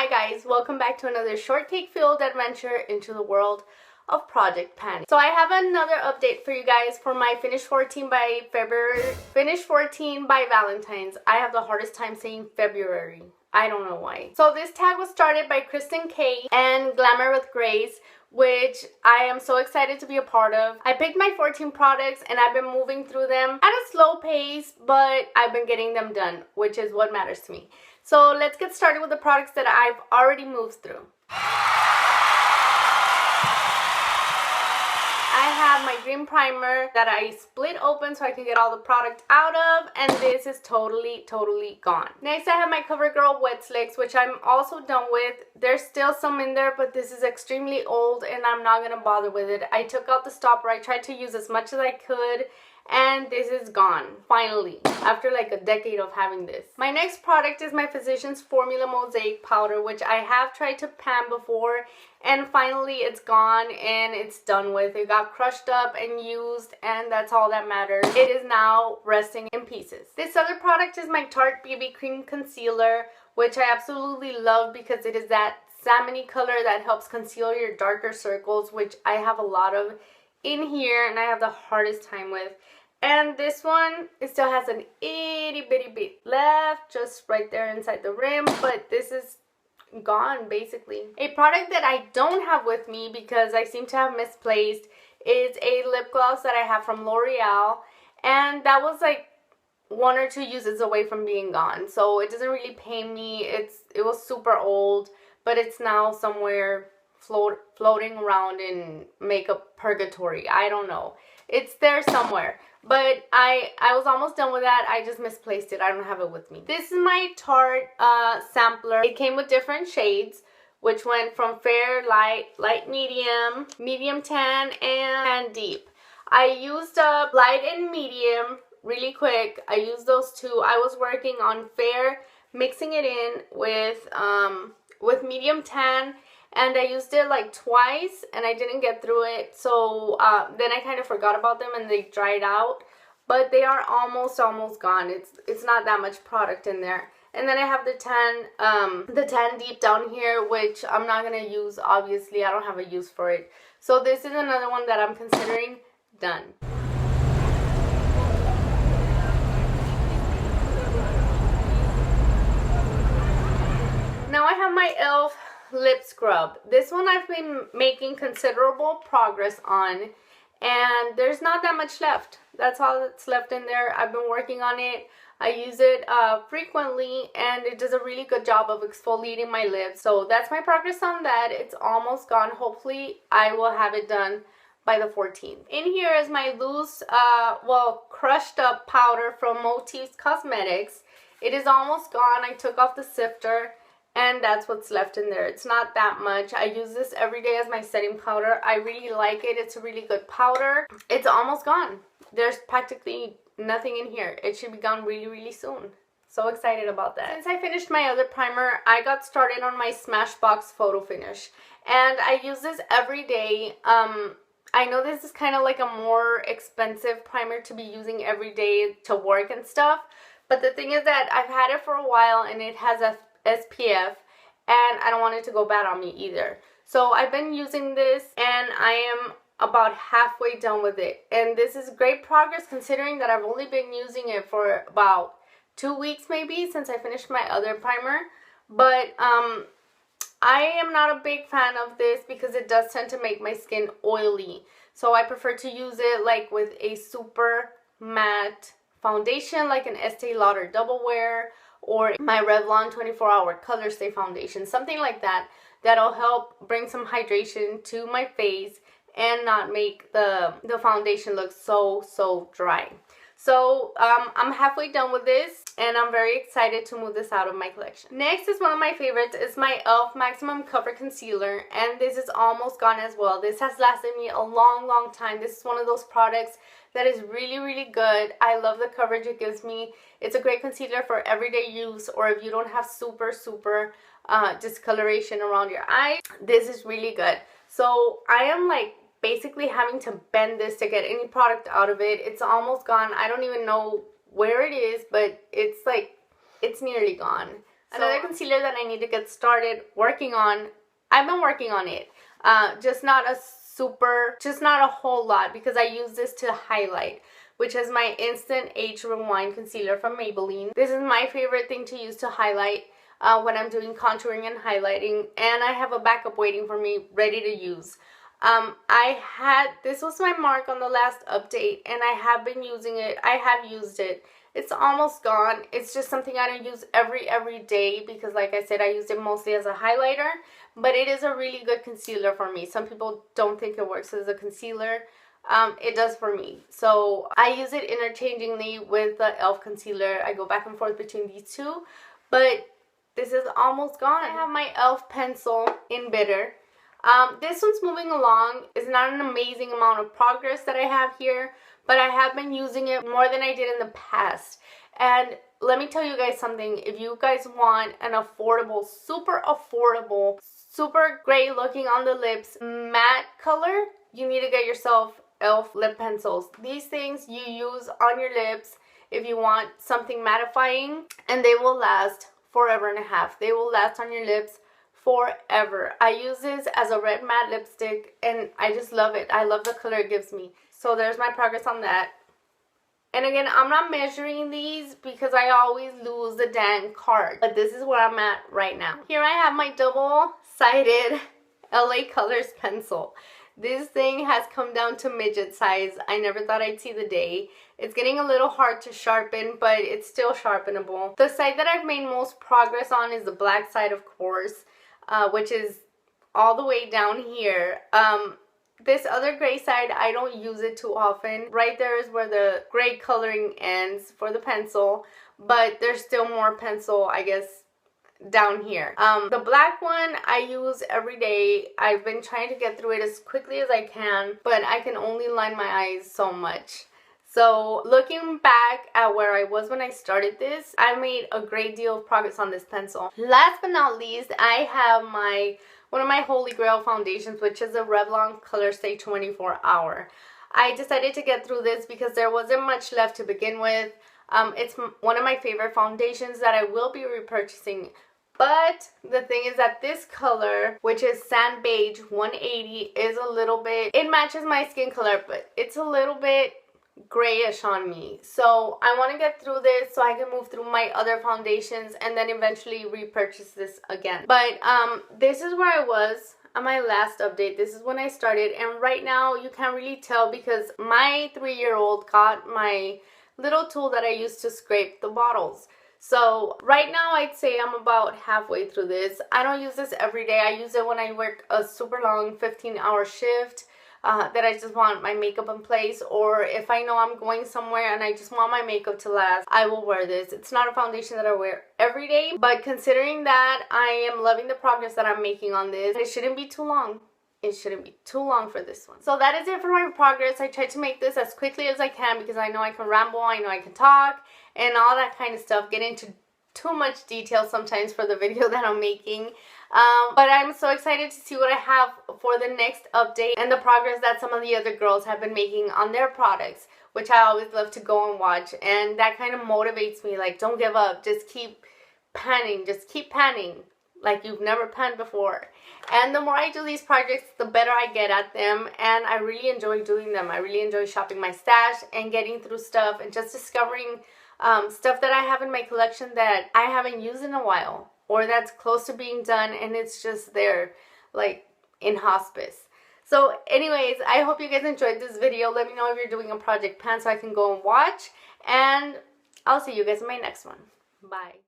Hi guys, welcome back to another short cake-filled adventure into the world of Project Panic. So I have another update for you guys for my Finish 14 by February, Finish 14 by Valentine's. I have the hardest time saying February. I don't know why. So this tag was started by Kristen K and Glamour with Grace, which I am so excited to be a part of. I picked my 14 products and I've been moving through them at a slow pace, but I've been getting them done, which is what matters to me. So let's get started with the products that I've already moved through. I have my green primer that I split open so I can get all the product out of, and this is totally gone. Next I have my CoverGirl Wet Slicks, which I'm also done with. There's still some in there, but this is extremely old and I'm not gonna bother with it. I took out the stopper. I tried to use as much as I could, and this is gone, finally, after like a decade of having this. My next product is my Physicians Formula Mosaic Powder, which I have tried to pan before, and finally it's gone and it's done with. It got crushed up and used, and that's all that matters. It is now resting in pieces. This other product is my Tarte BB Cream Concealer, which I absolutely love because it is that salmon-y color that helps conceal your darker circles, which I have a lot of in here and I have the hardest time with. And this one, it still has an itty bitty bit left, just right there inside the rim, but this is gone basically. A product that I don't have with me because I seem to have misplaced is a lip gloss that I have from L'Oreal, and that was like 1 or 2 uses away from being gone, so it doesn't really pain me. It was super old, but it's now somewhere floating around in makeup purgatory. I don't know. It's there somewhere. But I was almost done with that. I just misplaced it. I don't have it with me. This is my Tarte sampler. It came with different shades, which went from fair, light, light medium, medium tan, and deep. I used up light and medium really quick. I used those two. I was working on fair, mixing it in with medium tan, and I used it like twice and I didn't get through it, so then I kind of forgot about them and they dried out, but they are almost gone. It's not that much product in there. And then I have the tan deep down here, which I'm not gonna use. Obviously I don't have a use for it, so this is another one that I'm considering done. Now I have my e.l.f. lip scrub. This one I've been making considerable progress on, and there's not that much left. That's all that's left in there. I've been working on it. I use it frequently, and it does a really good job of exfoliating my lips. So that's my progress on that. It's almost gone. Hopefully I will have it done by the 14th. In here is my loose, crushed up powder from Motifs Cosmetics. It is almost gone. I took off the sifter, and that's what's left in there. It's not that much. I use this every day as my setting powder. I really like it. It's a really good powder. It's almost gone. There's practically nothing in here. It should be gone really soon. So excited about that. Since I finished my other primer, I got started on my Smashbox Photo Finish, and I use this every day. I know this is kind of like a more expensive primer to be using every day to work and stuff, but the thing is that I've had it for a while and it has a SPF, and I don't want it to go bad on me either. So I've been using this and I am about halfway done with it, and this is great progress considering that I've only been using it for about 2 weeks maybe since I finished my other primer. But I am not a big fan of this because it does tend to make my skin oily, so I prefer to use it like with a super matte foundation like an Estee Lauder Double Wear or my Revlon 24-Hour Color Stay Foundation, something like that, that'll help bring some hydration to my face and not make the foundation look so dry. So I'm halfway done with this, and I'm very excited to move this out of my collection. Next is one of my favorites. It's my e.l.f. Maximum Cover Concealer, and this is almost gone as well. This has lasted me a long time. This is one of those products that is really good. I love the coverage it gives me. It's a great concealer for everyday use, or if you don't have super discoloration around your eyes. This is really good. So I am like basically having to bend this to get any product out of it. It's almost gone. I don't even know where it is, but it's like, it's nearly gone. Another concealer that I need to get started working on, I've been working on it, just not a whole lot, because I use this to highlight, which is my Instant Age Rewind Concealer from Maybelline. This is my favorite thing to use to highlight when I'm doing contouring and highlighting, and I have a backup waiting for me, ready to use. This was my mark on the last update, and I have been using it. I have used it. It's almost gone. It's just something I don't use every day, because like I said, I use it mostly as a highlighter, but it is a really good concealer for me. Some people don't think it works as a concealer. It does for me. So I use it interchangingly with the e.l.f. concealer. I go back and forth between these two, but this is almost gone. I have my e.l.f. pencil in Bitter. This one's moving along. It's not an amazing amount of progress that I have here, but I have been using it more than I did in the past. And let me tell you guys something. If you guys want an affordable, super great looking on the lips matte color, you need to get yourself e.l.f. lip pencils. These things you use on your lips if you want something mattifying, and they will last forever and a half. They will last on your lips forever. I use this as a red matte lipstick, and I just love it. I love the color it gives me. So there's my progress on that. And again, I'm not measuring these because I always lose the dang card, but this is where I'm at right now. Here I have my double-sided LA Colors pencil. This thing has come down to midget size. I never thought I'd see the day. It's getting a little hard to sharpen, but it's still sharpenable. The side that I've made most progress on is the black side, of course, which is all the way down here. This other gray side, I don't use it too often. Right there is where the gray coloring ends for the pencil, but there's still more pencil, I guess, down here. The black one I use every day. I've been trying to get through it as quickly as I can, but I can only line my eyes so much. So looking back at where I was when I started this, I made a great deal of progress on this pencil. Last but not least, I have one of my holy grail foundations, which is a Revlon Color Stay 24 Hour. I decided to get through this because there wasn't much left to begin with. It's one of my favorite foundations that I will be repurchasing. But the thing is that this color, which is Sand Beige 180, is a little bit, it matches my skin color, but it's a little bit grayish on me. So I want to get through this so I can move through my other foundations and then eventually repurchase this again. But this is where I was on my last update. This is when I started, and right now you can't really tell because my 3-year-old got my little tool that I use to scrape the bottles. So right now I'd say I'm about halfway through this. I don't use this every day. I use it when I work a super long 15-hour shift that I just want my makeup in place, or if I know I'm going somewhere and I just want my makeup to last, I will wear this. It's not a foundation that I wear every day, but considering that I am loving the progress that I'm making on this, it shouldn't be too long. It shouldn't be too long for this one. So that is it for my progress. I tried to make this as quickly as I can because I know I can ramble, I know I can talk, and all that kind of stuff. Get into too much detail sometimes for the video that I'm making. But I'm so excited to see what I have for the next update and the progress that some of the other girls have been making on their products, which I always love to go and watch. And that kind of motivates me, like, don't give up. Just keep panning. Just keep panning like you've never panned before. And the more I do these projects, the better I get at them, and I really enjoy doing them. I really enjoy shopping my stash and getting through stuff and just discovering stuff that I have in my collection that I haven't used in a while, or that's close to being done and it's just there, like in hospice. So anyways, I hope you guys enjoyed this video. Let me know if you're doing a project pan so I can go and watch, and I'll see you guys in my next one. Bye.